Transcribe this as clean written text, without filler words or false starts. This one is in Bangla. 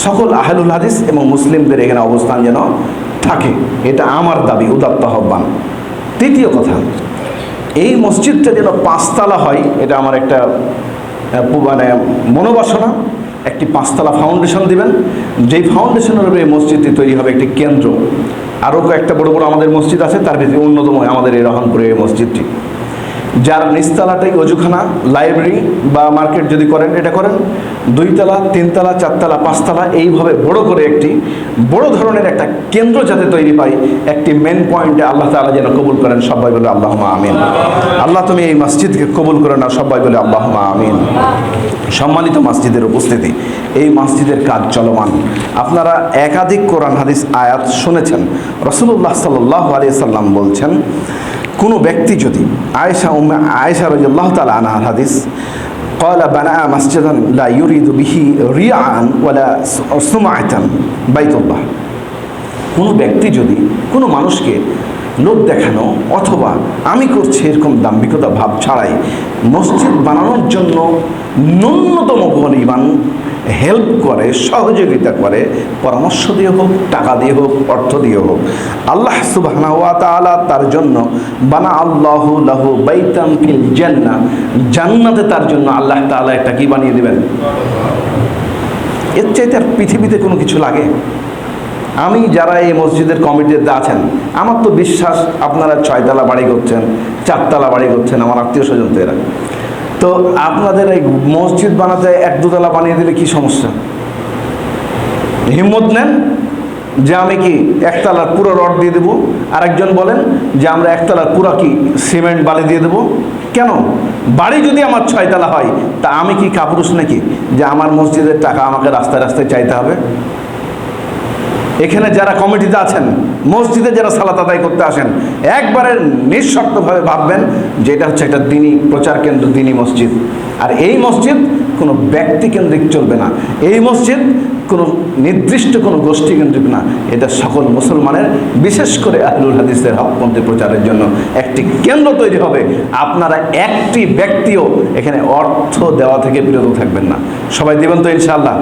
সকল আহলুল হাদিস এবং মুসলিমদের এখানে অবস্থান যেন থাকে, এটা আমার দাবি, উদাত্ত আহ্বান। তৃতীয় কথা, এই মসজিদটা যেন 5 তলা হয়, এটা আমার একটা মানে মনোবাসনা। একটি 5 তলা ফাউন্ডেশন দিবেন, যেই ফাউন্ডেশনের উপরে এই মসজিদটি তৈরি হবে একটি কেন্দ্র। আরও কয়েকটা বড় বড় আমাদের মসজিদ আছে, তার ভিতরে অন্যতম আমাদের এই রহনপুরের এই মসজিদটি, যার নিচতলাটাই অজুখানা, লাইব্রেরি বা মার্কেট যদি করেন এটা করেন, 2 তলা 3 তলা 4 তলা 5 তলা এইভাবে বড় করে একটি বড় ধরনের একটা কেন্দ্র যাতে তৈরি পাই, একটি মেন পয়েন্টে আল্লাহ তাআলা যেন কবুল করেন। সবাই বলে আল্লাহুম্মা আমিন। আল্লাহ তুমি এই মসজিদকে কবুল করে নাও, সবাই বলে আল্লাহুম্মা আমিন। সম্মানিত মসজিদের উপস্থিতি, এই মসজিদের কাজ চলমান। আপনারা একাধিক কোরআন হাদিস আয়াত শুনেছেন। রাসূলুল্লাহ সাল্লাল্লাহু আলাইহি সাল্লাম বলছেন, কোনো ব্যক্তি যদি আয়েশা রাদিয়াল্লাহু তাআলা আনহার হাদিস, قال بنى مسجدا لا يريد به رياء ولا سمعة بيت الله, কোনো ব্যক্তি যদি কোনো মানুষকে লোক দেখানো অথবা আমি করছি এরকম দাম্ভিকতা ভাব ছাড়াই মসজিদ বানানোর জন্য ন্যূনতম পরিমাণ হেল্প করে, সহযোগিতা করে, পরামর্শ দিয়ে হোক, টাকা দিয়ে হোক, অর্থ দিয়ে হোক, আল্লাহ সুবহানাহু ওয়া তাআলা তার জন্য বানা আল্লাহু লাহু বাইতাম ফিল জান্নাহ, জান্নাতে তার জন্য আল্লাহ তাআলা একটা কি বানিয়ে দিবেন। এর চাইতে আর পৃথিবীতে কোনো কিছু লাগে? আমি যারা এই মসজিদের কমিটিতে আছেন, আমার তো বিশ্বাস আপনারা 6 তলা বাড়ি করছেন, 4 তলা বাড়ি করছেন, আমার আত্মীয় স্বজন তো এরা, তো আপনাদের এই মসজিদ বানাতে 1-2 তলা বানিয়ে দিলে কি সমস্যা? হিম্মত নেন যে আমি কি 1 তলার পুরো রড দিয়ে দেবো, আরেকজন বলেন যে আমরা 1 তলার পুরো কি সিমেন্ট বালি দিয়ে দেবো। কেন? বাড়ি যদি আমার 6 তলা হয়, তা আমি কি কাপুরুষ নাকি যে আমার মসজিদের টাকা আমাকে রাস্তায় রাস্তায় চাইতে হবে? এখানে যারা কমিটিতে আছেন, মসজিদে যারা সালাত আদায় করতে আসেন, একবারে নিঃশর্তভাবে ভাববেন যে এটা হচ্ছে একটা দ্বীনি প্রচার কেন্দ্র, দ্বীনি মসজিদ। আর এই মসজিদ কোনো ব্যক্তি কেন্দ্রিক চলবে না, এই মসজিদ কোনো নির্দিষ্ট কোনো গোষ্ঠী কেন্দ্রিক না, এটা সকল মুসলমানের, বিশেষ করে আহলুল হাদিসের হকপন্থী প্রচারের জন্য একটি কেন্দ্র তৈরি হবে। আপনারা একটি ব্যক্তিও এখানে অর্থ দেওয়া থেকে বিরত থাকবেন না। সবাই দেবেন তো ইনশাআল্লাহ?